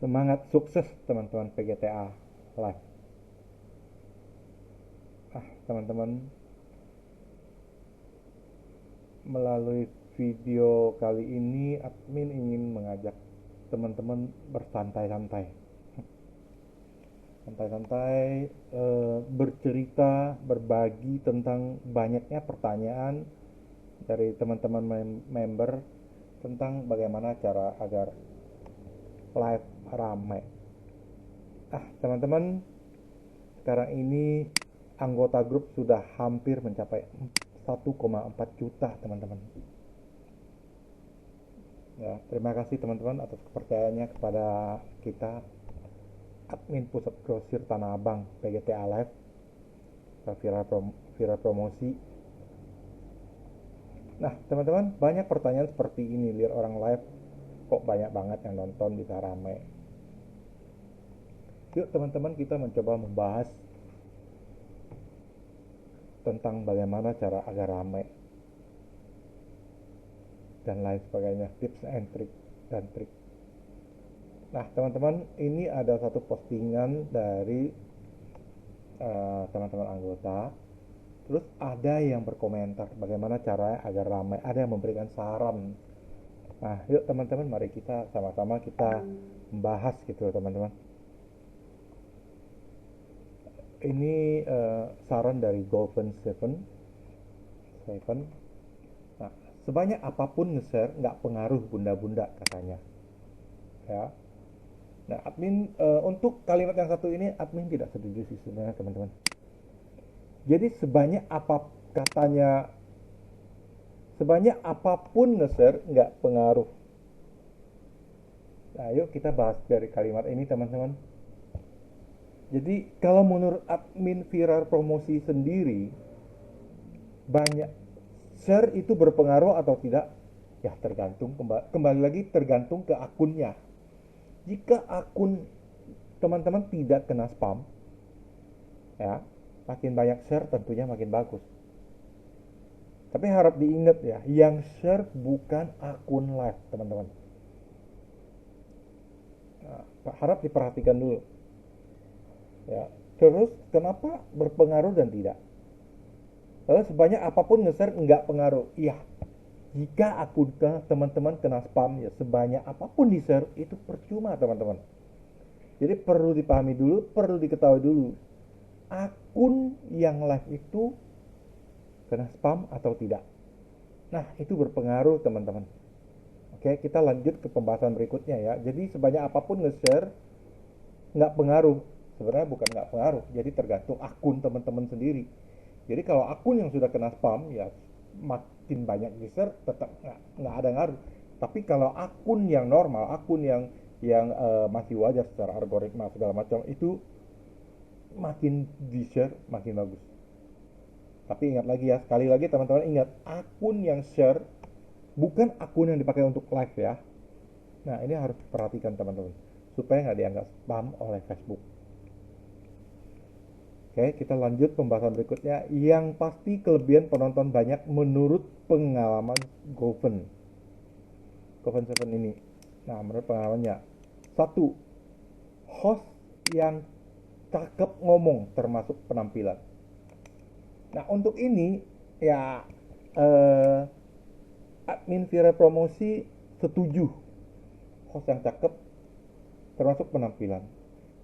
Semangat sukses teman-teman PGTA Live. Teman-teman, melalui video kali ini admin ingin mengajak teman-teman bersantai-santai. Santai-santai, bercerita, berbagi tentang banyaknya pertanyaan dari teman-teman member tentang bagaimana cara agar live ramai. Teman-teman, sekarang ini anggota grup sudah hampir mencapai 1,4 juta teman-teman. Ya, terima kasih teman-teman atas kepercayaannya kepada kita, admin Pusat Grosir Tanah Abang PGTA Live, viral promosi. Nah teman-teman, banyak pertanyaan seperti ini. Lihat orang live kok banyak banget yang nonton, bisa ramai. Yuk teman-teman, kita mencoba membahas tentang bagaimana cara agar ramai dan lain sebagainya, tips and trick dan trik. Nah teman-teman, ini ada satu postingan dari teman-teman anggota. Terus ada yang berkomentar bagaimana caranya agar ramai, ada yang memberikan saran. Nah yuk teman-teman, mari kita sama-sama kita membahas gitu teman-teman. Ini saran dari Golden Seven. Nah, sebanyak apapun nge-share nggak pengaruh bunda-bunda katanya. Ya. Nah, admin untuk kalimat yang satu ini admin tidak setuju sih sebenarnya teman-teman. Jadi sebanyak apapun nge-share nggak pengaruh. Nah, yuk kita bahas dari kalimat ini teman-teman. Jadi kalau menurut admin viral promosi sendiri, banyak share itu berpengaruh atau tidak? Ya tergantung, kembali lagi tergantung ke akunnya. Jika akun teman-teman tidak kena spam, ya makin banyak share tentunya makin bagus. Tapi harap diingat ya, yang share bukan akun live teman-teman. Nah, harap diperhatikan dulu. Ya, terus kenapa berpengaruh dan tidak? Lalu sebanyak apapun nge-share nggak pengaruh. Iya, jika akun teman-teman kena spam, ya sebanyak apapun di-share itu percuma teman-teman. Jadi perlu dipahami dulu, perlu diketahui dulu, akun yang live itu kena spam atau tidak. Nah, itu berpengaruh teman-teman. Oke, kita lanjut ke pembahasan berikutnya ya. Jadi sebanyak apapun nge-share nggak pengaruh. Sebenarnya bukan nggak pengaruh, jadi tergantung akun teman-teman sendiri. Jadi kalau akun yang sudah kena spam, ya makin banyak di-share tetap nggak ada ngaruh. Tapi kalau akun yang normal, akun yang masih wajar secara algoritma segala macam, itu makin di-share makin bagus. Tapi ingat lagi ya, sekali lagi teman-teman ingat, akun yang share bukan akun yang dipakai untuk live ya. Nah ini harus perhatikan teman-teman, supaya nggak dianggap spam oleh Facebook. Oke, kita lanjut pembahasan berikutnya. Yang pasti kelebihan penonton banyak menurut pengalaman Goven 7 ini. Nah, menurut pengalamannya, satu, host yang cakep ngomong termasuk penampilan. Nah, untuk ini ya admin viral promosi setuju host yang cakep termasuk penampilan.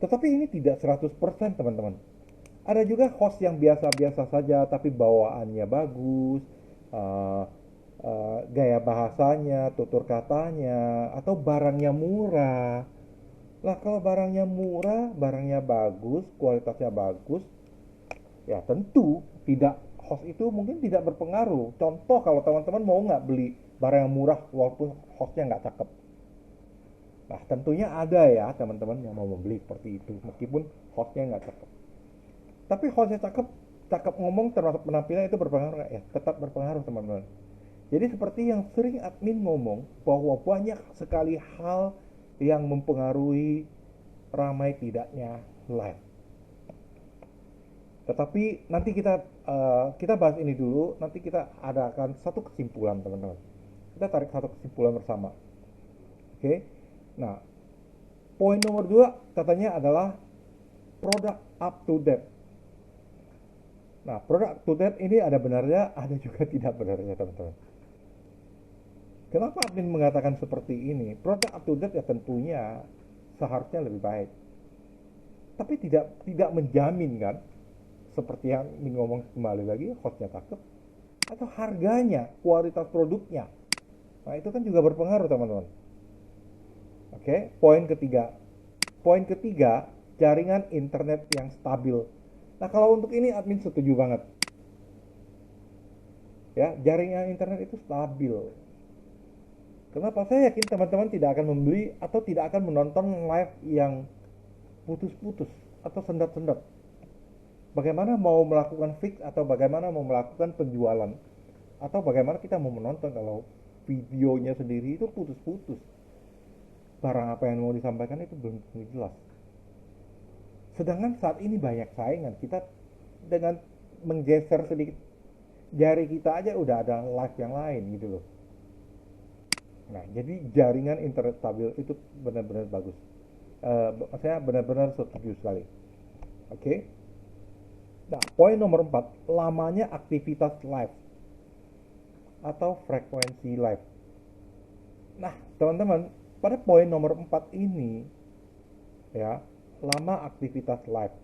Tetapi ini tidak 100% teman-teman. Ada juga host yang biasa-biasa saja tapi bawaannya bagus, gaya bahasanya, tutur katanya, atau barangnya murah. Lah kalau barangnya murah, barangnya bagus, kualitasnya bagus, ya tentu tidak, host itu mungkin tidak berpengaruh. Contoh kalau teman-teman mau nggak beli barang yang murah walaupun hostnya nggak cakep. Nah tentunya ada ya teman-teman yang mau membeli seperti itu meskipun hostnya nggak cakep. Tapi hostnya cakep, cakep ngomong termasuk penampilan itu berpengaruh nggak? Ya tetap berpengaruh teman-teman. Jadi seperti yang sering admin ngomong bahwa banyak sekali hal yang mempengaruhi ramai tidaknya live. Tetapi nanti kita bahas ini dulu, nanti kita adakan satu kesimpulan teman-teman. Kita tarik satu kesimpulan bersama. Oke. Nah, Poin nomor 2 katanya adalah product up to date. Nah, product up to date ini ada benarnya, ada juga tidak benarnya, teman-teman. Kenapa admin mengatakan seperti ini? Product up to date ya tentunya seharusnya lebih baik. Tapi tidak menjamin kan, seperti yang admin ngomong kembali lagi, hostnya cakep, atau harganya, kualitas produknya. Nah, itu kan juga berpengaruh, teman-teman. Oke, poin ketiga. Poin ketiga, jaringan internet yang stabil. Nah, kalau untuk ini admin setuju banget. Ya, jaringan internet itu stabil. Kenapa? Saya yakin teman-teman tidak akan membeli atau tidak akan menonton live yang putus-putus atau sendat-sendat. Bagaimana mau melakukan fix atau bagaimana mau melakukan penjualan atau bagaimana kita mau menonton kalau videonya sendiri itu putus-putus. Barang apa yang mau disampaikan itu belum jelas. Sedangkan saat ini banyak saingan, kita dengan menggeser sedikit jari kita aja udah ada live yang lain gitu loh. Nah, jadi jaringan internet stabil itu benar-benar bagus. Saya benar-benar setuju sekali. Oke. Nah, poin nomor 4, lamanya aktivitas live atau frekuensi live. Nah, teman-teman, pada poin nomor 4 ini ya, lama aktivitas live.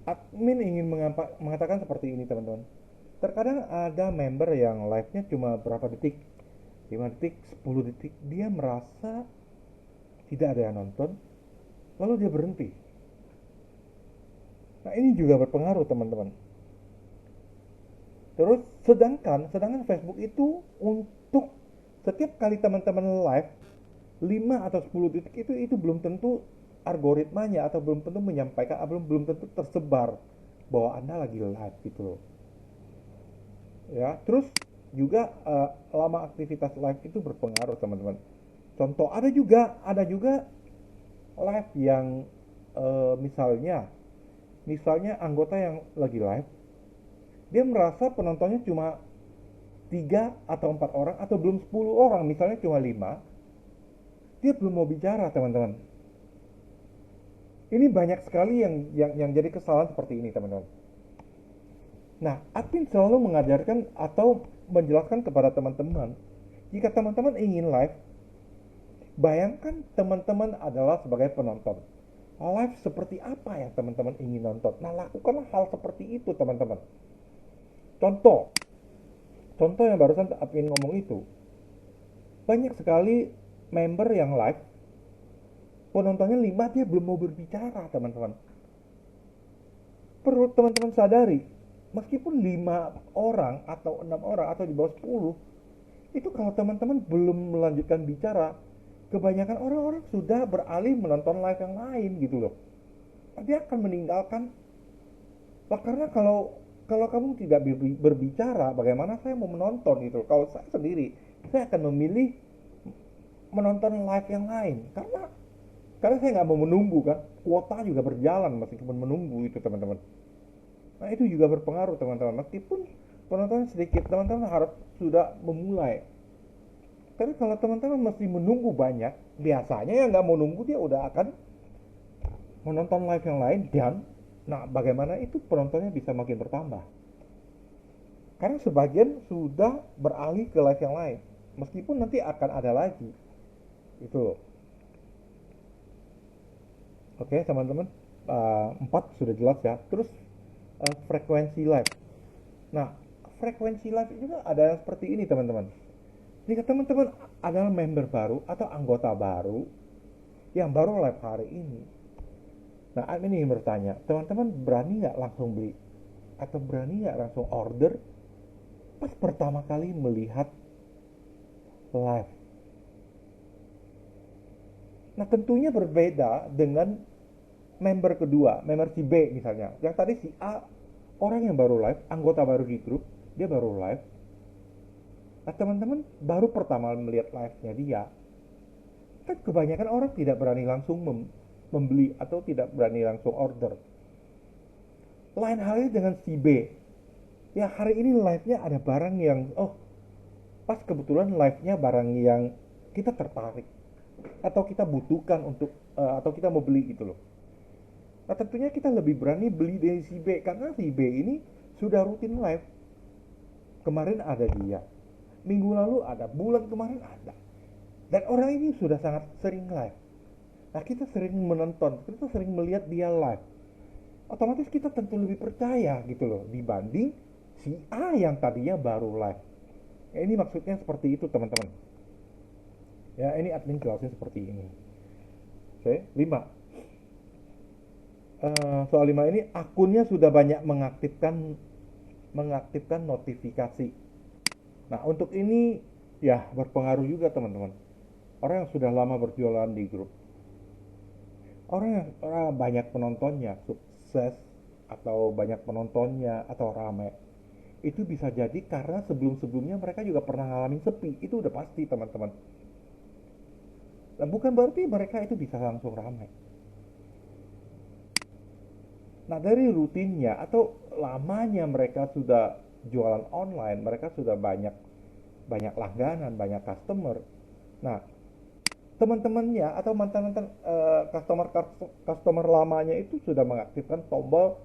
Admin ingin mengatakan seperti ini, teman-teman. Terkadang ada member yang live-nya cuma berapa detik, 5 detik, 10 detik, dia merasa tidak ada yang nonton, lalu dia berhenti. Nah, ini juga berpengaruh, teman-teman. Terus sedangkan Facebook itu untuk setiap kali teman-teman live 5 atau 10 detik itu belum tentu algoritmanya atau belum tentu menyampaikan, belum tentu tersebar bahwa Anda lagi live gitu loh. Ya, terus juga lama aktivitas live itu berpengaruh, teman-teman. Contoh, ada juga live yang misalnya anggota yang lagi live, dia merasa penontonnya cuma 3 atau 4 orang atau belum 10 orang, misalnya cuma 5, dia belum mau bicara, teman-teman. Ini banyak sekali yang jadi kesalahan seperti ini, teman-teman. Nah, admin selalu mengajarkan atau menjelaskan kepada teman-teman, jika teman-teman ingin live, bayangkan teman-teman adalah sebagai penonton. Live seperti apa yang teman-teman ingin nonton? Nah, lakukanlah hal seperti itu, teman-teman. Contoh, contoh yang barusan admin ngomong itu, banyak sekali member yang live, penontonnya 5, dia belum mau berbicara, teman-teman. Perlu teman-teman sadari, meskipun 5 orang atau 6 orang atau di bawah 10, itu kalau teman-teman belum melanjutkan bicara, kebanyakan orang-orang sudah beralih menonton live yang lain gitu loh. Dia akan meninggalkan. Lah, karena kalau kamu tidak berbicara, bagaimana saya mau menonton gitu. Kalau saya sendiri, saya akan memilih menonton live yang lain karena saya nggak mau menunggu kan. Kuota juga berjalan meskipun menunggu itu, teman-teman. Nah, itu juga berpengaruh, teman-teman. Meskipun penonton sedikit, teman-teman harus sudah memulai. Tapi kalau teman-teman masih menunggu banyak, biasanya yang nggak mau nunggu dia udah akan menonton live yang lain, dan nah, bagaimana itu penontonnya bisa makin bertambah. Karena sebagian sudah beralih ke live yang lain. Meskipun nanti akan ada lagi. Itu loh. Oke, teman-teman. 4 sudah jelas ya. Terus frekuensi live. Nah, frekuensi live juga ada yang seperti ini, teman-teman. Jika teman-teman adalah member baru atau anggota baru yang baru live hari ini, nah admin ingin bertanya, teman-teman berani nggak langsung beli atau berani nggak langsung order pas pertama kali melihat live? Nah, tentunya berbeda dengan member kedua, member si B misalnya. Yang tadi si A, orang yang baru live, anggota baru di grup, dia baru live. Nah, teman-teman baru pertama melihat live-nya dia. Kan kebanyakan orang tidak berani langsung membeli atau tidak berani langsung order. Lain halnya dengan si B. Ya, hari ini live-nya ada barang yang, pas kebetulan live-nya barang yang kita tertarik atau kita butuhkan untuk atau kita mau beli gitu loh. Nah, tentunya kita lebih berani beli dari si B karena si B ini sudah rutin live. Kemarin ada dia, minggu lalu ada, bulan kemarin ada. Dan orang ini sudah sangat sering live. Nah, kita sering menonton, kita sering melihat dia live. Otomatis kita tentu lebih percaya gitu loh dibanding si A yang tadinya baru live. Ya, ini maksudnya seperti itu teman-teman. Ya, ini admin jelasin seperti ini. Oke, 5. Soal 5 ini akunnya sudah banyak mengaktifkan notifikasi. Nah, untuk ini ya berpengaruh juga teman-teman. Orang yang sudah lama berjualan di grup, orang banyak penontonnya, sukses atau banyak penontonnya atau ramai, itu bisa jadi karena sebelum-sebelumnya mereka juga pernah ngalamin sepi. Itu udah pasti teman-teman. Dan bukan berarti mereka itu bisa langsung ramai. Nah, dari rutinnya atau lamanya mereka sudah jualan online, mereka sudah banyak banyak langganan, banyak customer. Nah, teman-temannya atau mantan-mantan customer lamanya itu sudah mengaktifkan tombol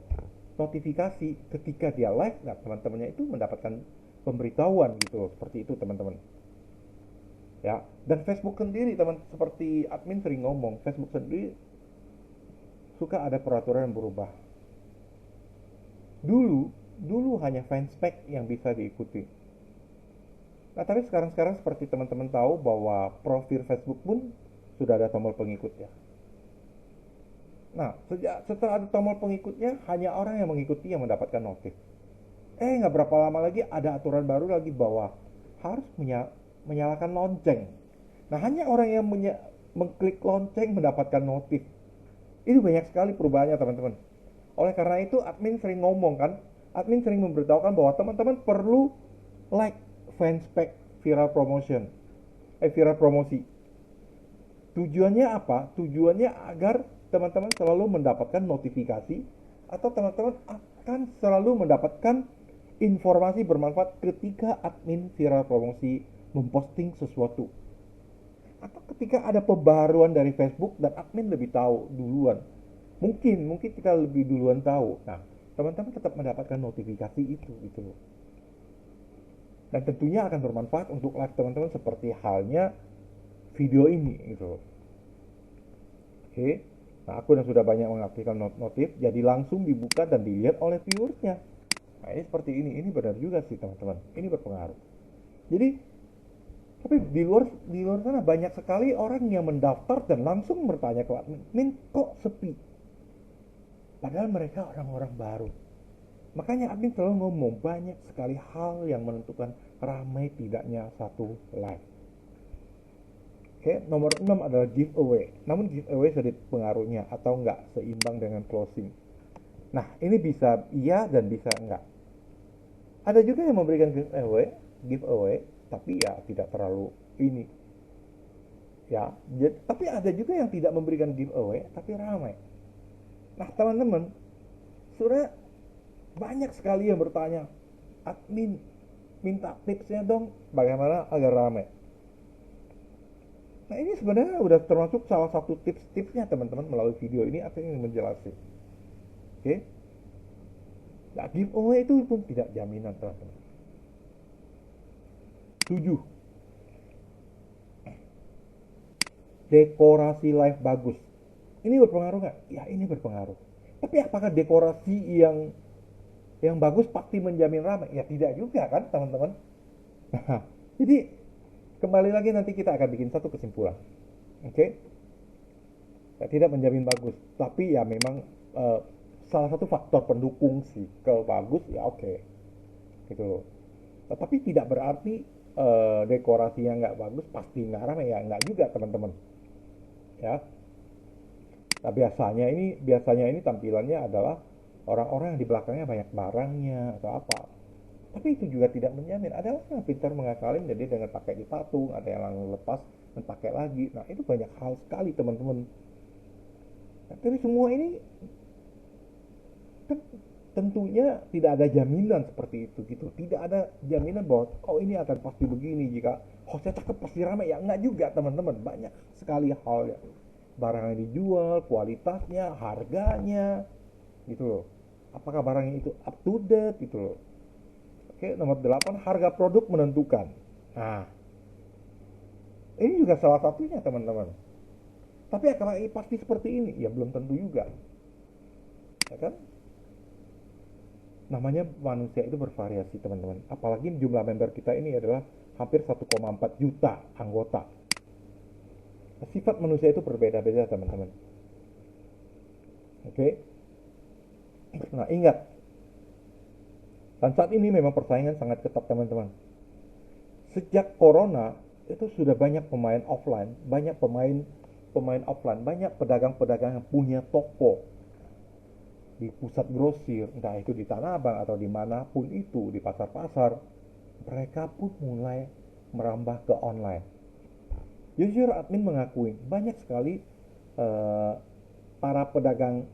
notifikasi ketika dia live. Nah, teman-temannya itu mendapatkan pemberitahuan gitu, seperti itu teman-teman. Ya, dan Facebook sendiri teman, seperti admin sering ngomong, Facebook sendiri suka ada peraturan yang berubah. Dulu hanya fanspage yang bisa diikuti. Nah, tapi sekarang seperti teman-teman tahu bahwa profil Facebook pun sudah ada tombol pengikutnya. Nah, setelah ada tombol pengikutnya, hanya orang yang mengikuti yang mendapatkan notif. Nggak berapa lama lagi ada aturan baru lagi bahwa harus menyalakan lonceng. Nah, hanya orang yang mengklik lonceng mendapatkan notif. Itu banyak sekali perubahannya teman-teman. Oleh karena itu admin sering ngomong kan, admin sering memberitahukan bahwa teman-teman perlu like fanspage viral promotion, viral promosi. Tujuannya apa? Tujuannya agar teman-teman selalu mendapatkan notifikasi atau teman-teman akan selalu mendapatkan informasi bermanfaat ketika admin viral promosi memposting sesuatu. Atau ketika ada pembaruan dari Facebook dan admin lebih tahu duluan. Mungkin kita lebih duluan tahu. Nah, teman-teman tetap mendapatkan notifikasi itu gitu loh. Dan tentunya akan bermanfaat untuk live teman-teman seperti halnya video ini gitu. Oke. Nah, aku yang sudah banyak mengaktifkan notif jadi langsung dibuka dan dilihat oleh viewersnya. Nah, ini seperti ini benar juga sih teman-teman, ini berpengaruh. Jadi tapi di luar sana banyak sekali orang yang mendaftar dan langsung bertanya ke admin, kok sepi, padahal mereka orang-orang baru. Makanya admin selalu ngomong banyak sekali hal yang menentukan ramai tidaknya satu live. Oke, nomor 6 adalah giveaway. Namun giveaway sedikit pengaruhnya atau enggak seimbang dengan closing. Nah, ini bisa iya dan bisa enggak. Ada juga yang memberikan giveaway, tapi ya tidak terlalu ini. Ya, tapi ada juga yang tidak memberikan giveaway, tapi ramai. Nah, teman-teman, sudah banyak sekali yang bertanya, admin minta tipsnya dong, bagaimana agar ramai. Nah, ini sebenarnya udah termasuk salah satu tips-tipsnya teman-teman melalui video ini aku ingin menjelaskan. Oke? Nah, giveaway itu pun tidak jaminan teman-teman. 7. Dekorasi live bagus. Ini berpengaruh nggak? Ya, ini berpengaruh. Tapi apakah dekorasi yang bagus pasti menjamin ramai? Ya, tidak juga kan teman-teman. Nah, jadi kembali lagi nanti kita akan bikin satu kesimpulan. Oke? Ya, tidak menjamin bagus, tapi ya memang salah satu faktor pendukung sih. Kalau bagus ya oke, gitu loh. Tapi tidak berarti dekorasinya nggak bagus pasti nggak ramai, ya nggak juga teman-teman. Ya, nah biasanya ini tampilannya adalah orang-orang yang di belakangnya banyak barangnya atau apa. Tapi itu juga tidak menjamin. Ada orang yang pintar mengakalin jadi dengan pakai di patung, ada yang langsung lepas dan pakai lagi. Nah, itu banyak hal sekali teman-teman. Nah, tapi semua ini kan tentunya tidak ada jaminan seperti itu gitu. Tidak ada jaminan bahwa oh ini akan pasti begini, jika hostnya cakep pasti ramai. Ya enggak juga teman-teman, banyak sekali hal ya. Barang yang dijual, kualitasnya, harganya gitu loh. Apakah barangnya itu up to date gitu loh. Oke, nomor 8, harga produk menentukan. Nah, ini juga salah satunya teman-teman. Tapi apakah pasti seperti ini? Ya belum tentu juga. Ya kan? Namanya manusia itu bervariasi teman-teman. Apalagi jumlah member kita ini adalah hampir 1,4 juta anggota. Sifat manusia itu berbeda-beda teman-teman. Oke. Nah ingat, dan saat ini memang persaingan sangat ketat teman-teman. Sejak corona itu sudah banyak pemain offline, banyak pemain offline, banyak pedagang-pedagang yang punya toko di pusat grosir, entah itu di Tanah Abang atau dimanapun itu, di pasar-pasar, mereka pun mulai merambah ke online. Jujur admin mengakui banyak sekali eh, para pedagang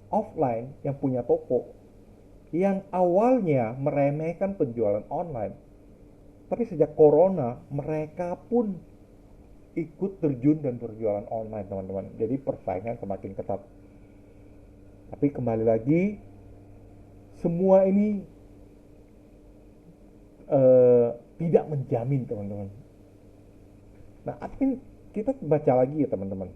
offline yang punya toko yang awalnya meremehkan penjualan online, tapi sejak corona mereka pun ikut terjun dan berjualan online teman-teman. Jadi persaingan semakin ketat. Tapi kembali lagi, semua ini tidak menjamin teman-teman. Nah admin kita baca lagi ya teman-teman.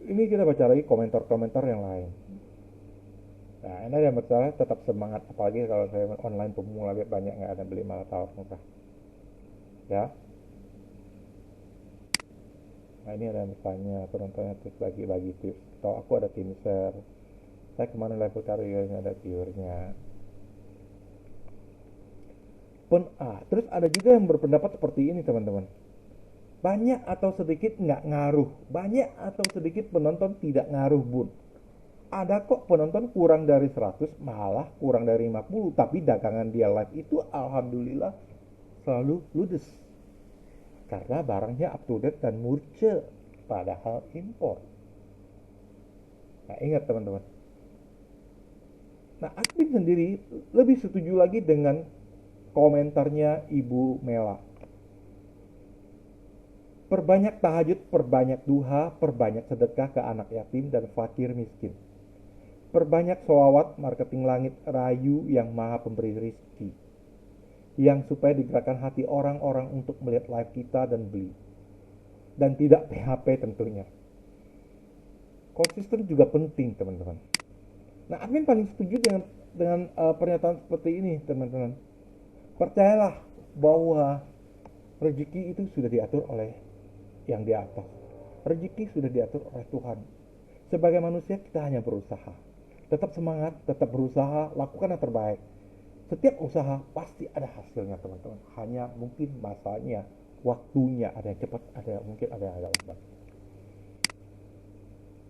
Ini kita baca lagi komentar-komentar yang lain. Nah, ini ada masalah, tetap semangat, apalagi kalau saya online pemula banyak nggak ada beli malah tawar murah. Ya, nah ini ada misalnya penontonnya terus bagi-bagi tips. Atau aku ada tim share. Saya kemana level karirnya ada viewernya. Terus ada juga yang berpendapat seperti ini teman-teman. Banyak atau sedikit nggak ngaruh. Banyak atau sedikit penonton tidak ngaruh bun. Ada kok penonton kurang dari 100, malah kurang dari 50, tapi dagangan dia live itu alhamdulillah selalu ludes karena barangnya up to date dan murce, padahal impor. Nah ingat teman-teman, nah admin sendiri lebih setuju lagi dengan komentarnya Ibu Mela. Perbanyak tahajud, perbanyak duha, perbanyak sedekah ke anak yatim dan fakir miskin. Perbanyak sholawat, marketing langit rayu yang maha pemberi rizki. Yang supaya digerakkan hati orang-orang untuk melihat live kita dan beli. Dan tidak PHP tentunya. Konsisten juga penting teman-teman. Nah admin paling setuju dengan pernyataan seperti ini teman-teman. Percayalah bahwa rezeki itu sudah diatur oleh yang di atas. Rezeki sudah diatur oleh Tuhan. Sebagai manusia kita hanya berusaha. Tetap semangat, tetap berusaha, lakukan yang terbaik. Setiap usaha pasti ada hasilnya teman-teman. Hanya mungkin masanya, waktunya, ada yang cepat, mungkin ada yang agak lambat.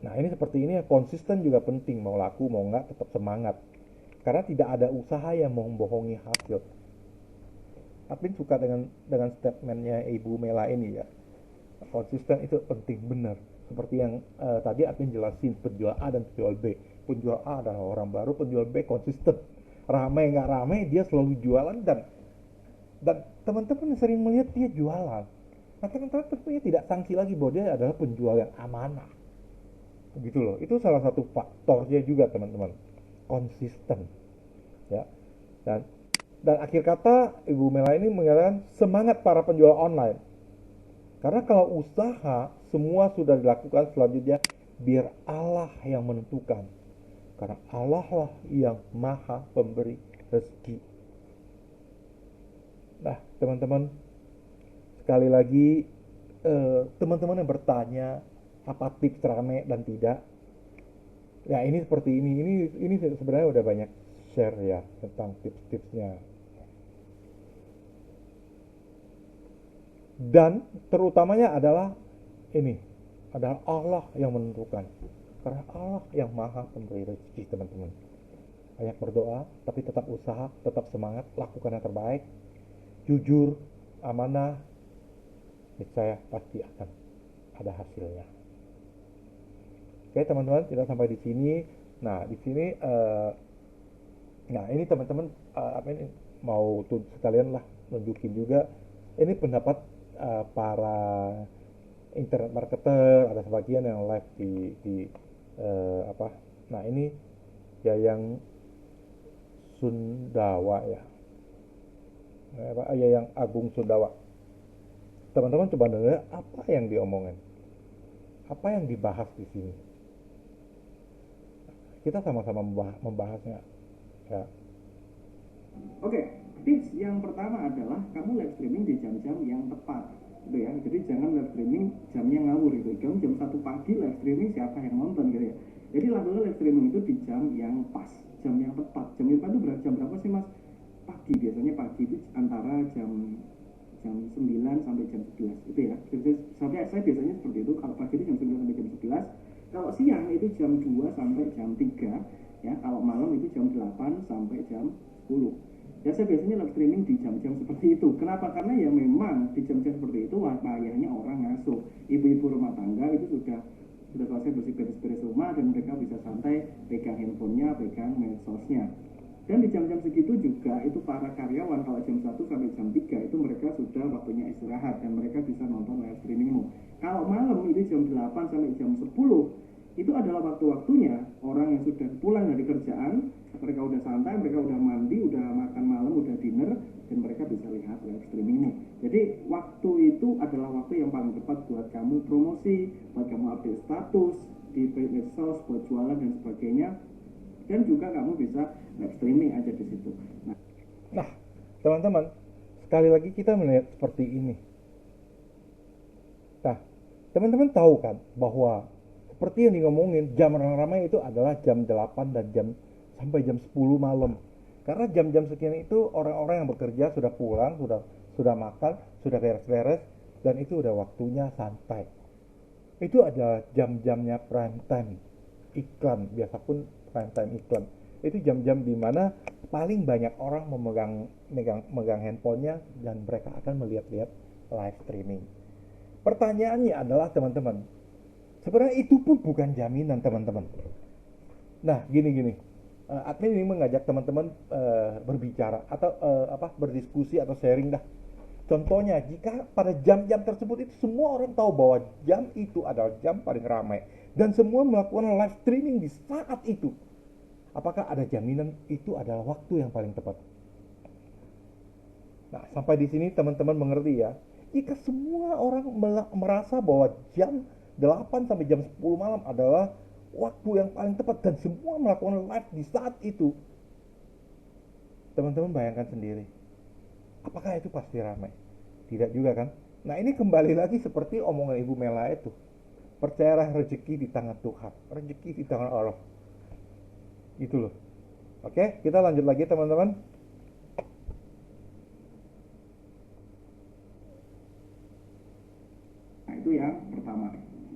Nah ini seperti ini, konsisten juga penting. Mau laku mau enggak tetap semangat. Karena tidak ada usaha yang membohongi hasil. Admin suka dengan statementnya Ibu Mela ini ya. Konsisten itu penting benar. Seperti yang tadi Admin jelasin, penjual A dan penjual B. Penjual A adalah orang baru, penjual B konsisten. Ramai nggak ramai dia selalu jualan, dan teman-teman sering melihat dia jualan. Nah teman-teman tentunya tidak sangsi lagi bahwa dia adalah penjual yang amanah. Begitu loh. Itu salah satu faktornya juga teman-teman. Konsisten. Ya. Dan akhir kata Ibu Mela ini mengatakan semangat para penjual online. Karena kalau usaha semua sudah dilakukan, selanjutnya biar Allah yang menentukan. Karena Allah lah yang maha pemberi rezeki. Nah teman-teman, sekali lagi teman-teman yang bertanya apa tips rame dan tidak, ya ini seperti ini sebenarnya udah banyak share ya tentang tips-tipsnya. Dan terutamanya adalah ini, adalah Allah yang menentukan. Karena Allah yang maha pemberi rezeki teman-teman. Banyak berdoa, tapi tetap usaha, tetap semangat, lakukan yang terbaik, jujur, amanah, niscaya pasti akan ada hasilnya. Oke teman-teman, kita sampai di sini. Nah, di sini nah ini teman-teman apa ini mau tuh sekalian lah nunjukin juga ini pendapat para internet marketer, ada sebagian yang live di apa. Nah, ini ya yang Sundawa ya. Ya yang Agung Sundawa. Teman-teman coba dengar apa yang diomongin. Apa yang dibahas di sini. Kita sama-sama membahasnya. Ya. Oke, tips yang pertama adalah kamu live streaming di jam-jam yang tepat, gitu ya. Jadi jangan live streaming jamnya ngawur gitu. Kamu jam 1 pagi live streaming siapa yang nonton gitu ya. Jadi lakukan live streaming itu di jam yang pas, jam yang tepat. Jam yang tepat itu jam berapa sih mas? Pagi, biasanya pagi itu antara jam jam 9 sampai jam 11 itu ya. Sampai saya biasanya seperti itu. Kalau pagi itu jam 9 sampai jam 11. Kalau siang itu jam 2 sampai jam 3 ya. Kalau malam itu jam 8 sampai jam 10. Ya saya biasanya live streaming di jam-jam seperti itu. Kenapa? Karena ya memang di jam-jam seperti itu wayahnya orang ngasuh. Ibu-ibu rumah tangga itu sudah selesai beres-beres rumah dan mereka bisa santai pegang handphonenya, pegang medsosnya. Dan di jam-jam segitu juga itu para karyawan kalau jam 1 sampai jam 3 itu mereka sudah waktunya istirahat dan mereka bisa nonton live streamingmu. Kalau malam itu jam 8 sampai jam 10 itu adalah waktu-waktunya orang yang sudah pulang dari kerjaan, mereka udah santai, mereka udah mandi, udah makan malam, udah dinner, dan mereka bisa lihat live streamingmu. Jadi waktu itu adalah waktu yang paling tepat buat kamu promosi, buat kamu update status di medsos, buat jualan dan sebagainya, dan juga kamu bisa live streaming aja di situ. Nah, teman-teman, sekali lagi kita melihat seperti ini. Nah, teman-teman tahu kan bahwa seperti yang ngomongin jam ramai itu adalah jam 8 dan sampai jam 10 malam. Karena jam-jam sekian itu orang-orang yang bekerja sudah pulang, sudah makan, sudah beres-beres dan itu udah waktunya santai. Itu adalah jam-jamnya prime time iklan, biasa pun prime time iklan. Itu jam-jam di mana paling banyak orang megang handphonenya dan mereka akan melihat-lihat live streaming. Pertanyaannya adalah teman-teman, sebenarnya itu pun bukan jaminan teman-teman. Nah, gini-gini. Admin ini mengajak teman-teman berbicara atau berdiskusi atau sharing dah. Contohnya, jika pada jam-jam tersebut itu semua orang tahu bahwa jam itu adalah jam paling ramai dan semua melakukan live streaming di saat itu, apakah ada jaminan itu adalah waktu yang paling tepat? Nah, sampai di sini teman-teman mengerti ya. Jika semua orang merasa bahwa jam 8 sampai jam 10 malam adalah waktu yang paling tepat dan semua melakukan live di saat itu, teman-teman bayangkan sendiri. Apakah itu pasti ramai? Tidak juga kan? Nah, ini kembali lagi seperti omongan Ibu Mela itu. Percayalah rezeki di tangan Tuhan. Rezeki di tangan Allah. Gitu loh. Oke, kita lanjut lagi teman-teman. Nah itu yang pertama.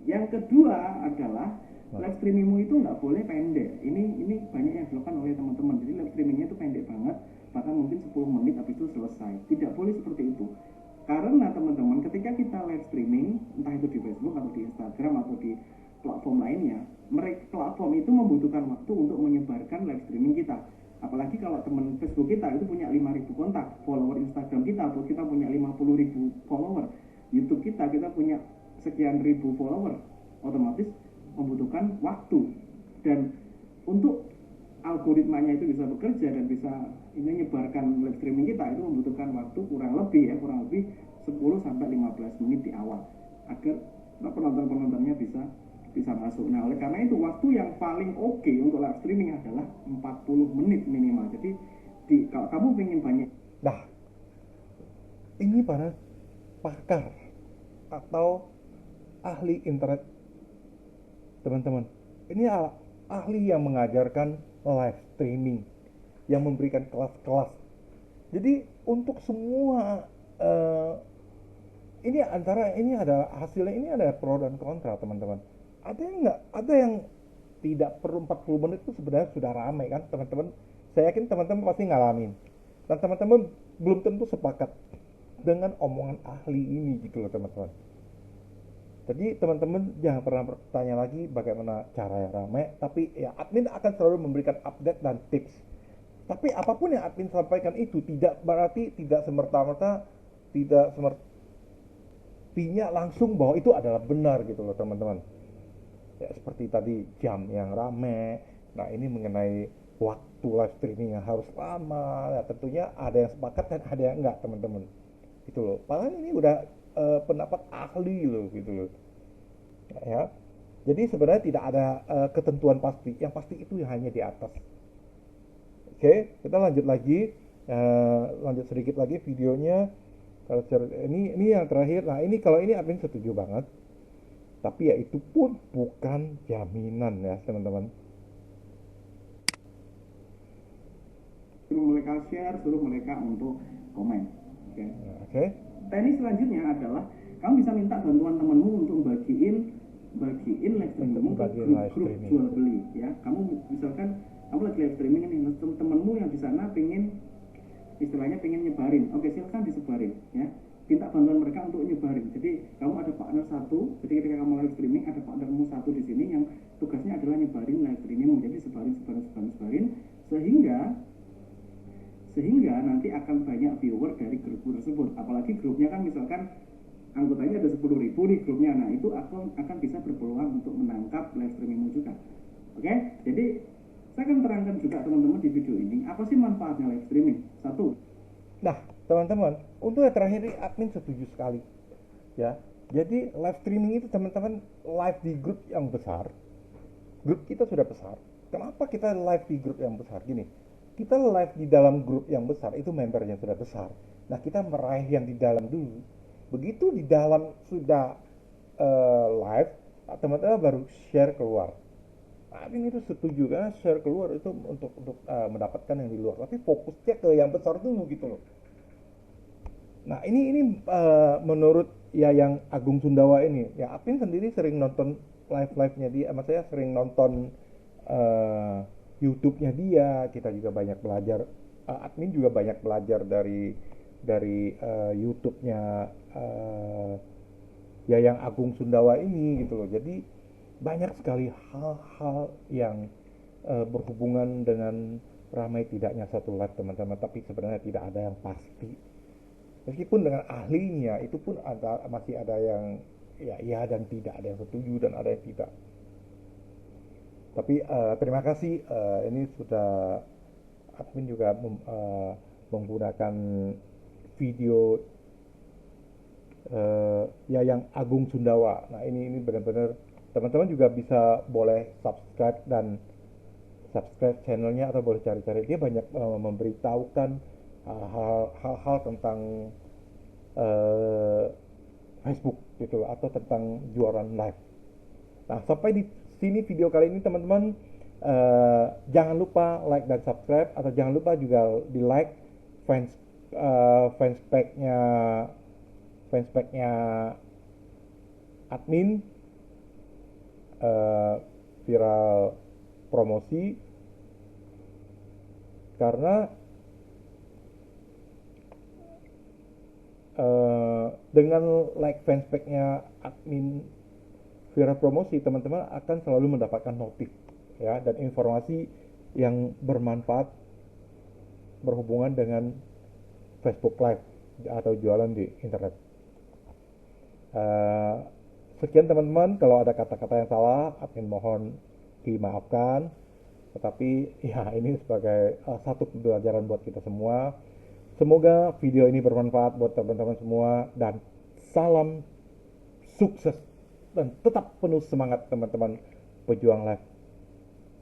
Yang kedua adalah live streamingmu itu nggak boleh pendek. Ini banyak yang dilakukan oleh teman-teman. Jadi live streamingnya itu pendek banget, bahkan mungkin 10 menit habis itu selesai. Tidak boleh seperti itu. Karena teman-teman ketika kita live streaming, entah itu di Facebook atau di Instagram atau di platform lainnya, platform itu membutuhkan waktu untuk menyebarkan live streaming kita. Apalagi kalau teman Facebook kita itu punya 5.000 kontak, follower Instagram kita atau kita punya 50.000 follower, YouTube kita punya sekian ribu follower, otomatis membutuhkan waktu. Dan untuk algoritmanya itu bisa bekerja dan bisa ini menyebarkan live streaming kita itu membutuhkan waktu kurang lebih 10 sampai 15 menit di awal agar penonton-penontonnya bisa masuk. Nah, oleh karena itu waktu yang paling oke untuk live streaming adalah 40 menit minimal. Jadi kalau kamu ingin banyak. Nah, ini para pakar atau ahli internet teman-teman. Ini ahli yang mengajarkan live streaming, yang memberikan kelas-kelas. Jadi untuk semua ini ada hasilnya, ini ada pro dan kontra teman-teman. Ada yang tidak perlu 40 menit itu sebenarnya sudah ramai kan teman-teman. Saya yakin teman-teman pasti ngalamin. Dan teman-teman belum tentu sepakat dengan omongan ahli ini gitu loh teman-teman. Jadi teman-teman jangan pernah bertanya lagi bagaimana cara yang ramai, tapi ya admin akan selalu memberikan update dan tips. Tapi apapun yang admin sampaikan itu tidak berarti tidak semerta-merta, tidak sepertinya langsung bahwa itu adalah benar gitu loh teman-teman. Ya seperti tadi jam yang rame. Nah ini mengenai waktu live streaming yang harus lama. Ya tentunya ada yang sepakat dan ada yang enggak teman-teman. Gitu loh. Padahal ini udah pendapat ahli loh gitu loh. Ya. Jadi sebenarnya tidak ada ketentuan pasti. Yang pasti itu hanya di atas. Oke, kita lanjut lagi. Lanjut sedikit lagi videonya. Kalau ini yang terakhir. Nah ini kalau ini admin setuju banget. Tapi ya itu pun bukan jaminan ya teman-teman. Suruh mereka share, suruh mereka untuk komen. Oke. Oke. Teknik selanjutnya adalah kamu bisa minta bantuan temanmu untuk bagiin live streamingmu ke grup jual beli ya. Kamu misalkan kamu lagi live streaming ini, temanmu yang di sana pengen istilahnya pengen nyebarin, oke silakan disebarin ya. Minta bantuan mereka untuk nyebarin. Jadi kamu ada partner satu, jadi ketika kamu live streaming ada partnermu satu di sini yang tugasnya adalah nyebarin live streamingmu. Jadi sebarin sehingga nanti akan banyak viewer dari grup tersebut. Apalagi grupnya kan misalkan anggotanya ada 10.000 nih grupnya, nah itu akan bisa berpeluang untuk menangkap live streamingmu juga. Oke, jadi saya akan terangkan juga teman-teman di video ini apa sih manfaatnya live streaming. Satu. Nah teman-teman, untuk yang terakhir ini admin setuju sekali ya. Jadi live streaming itu teman-teman live di grup yang besar. Grup kita sudah besar. Kenapa kita live di grup yang besar? Gini, kita live di dalam grup yang besar itu membernya sudah besar. Nah kita meraih yang di dalam dulu. Begitu di dalam sudah live, teman-teman baru share keluar. Nah, ini itu setuju karena share keluar itu untuk mendapatkan yang di luar. Tapi fokusnya ke yang besar dulu gitu loh. Nah ini menurut ya yang Agung Sundawa ini, ya Apin sendiri sering nonton live-nya dia, maksudnya sering nonton YouTube-nya dia. Kita juga banyak belajar, admin juga banyak belajar dari YouTube-nya ya yang Agung Sundawa ini gitu loh. Jadi banyak sekali hal-hal yang berhubungan dengan ramai tidaknya satu live teman-teman, tapi sebenarnya tidak ada yang pasti. Meskipun dengan ahlinya itu pun masih ada yang ya iya dan tidak, ada yang setuju dan ada yang tidak. Tapi terima kasih, ini sudah admin juga menggunakan video ya yang Agung Sundawa. Nah ini benar-benar teman-teman juga bisa boleh subscribe channelnya atau boleh cari-cari, dia banyak memberitahukan hal-hal tentang Facebook gitu atau tentang jualan live. Nah sampai di sini video kali ini teman-teman, jangan lupa like dan subscribe, atau jangan lupa juga di like fanspage-nya admin, viral promosi, karena dengan like fanspage-nya admin viral promosi, teman-teman akan selalu mendapatkan notif ya dan informasi yang bermanfaat berhubungan dengan Facebook Live atau jualan di internet. Sekian teman-teman, kalau ada kata-kata yang salah admin mohon dimaafkan, tetapi ya ini sebagai satu pembelajaran buat kita semua. Semoga video ini bermanfaat buat teman-teman semua, dan salam sukses dan tetap penuh semangat teman-teman pejuang live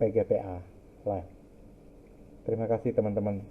PGTA Live. Terima kasih teman-teman.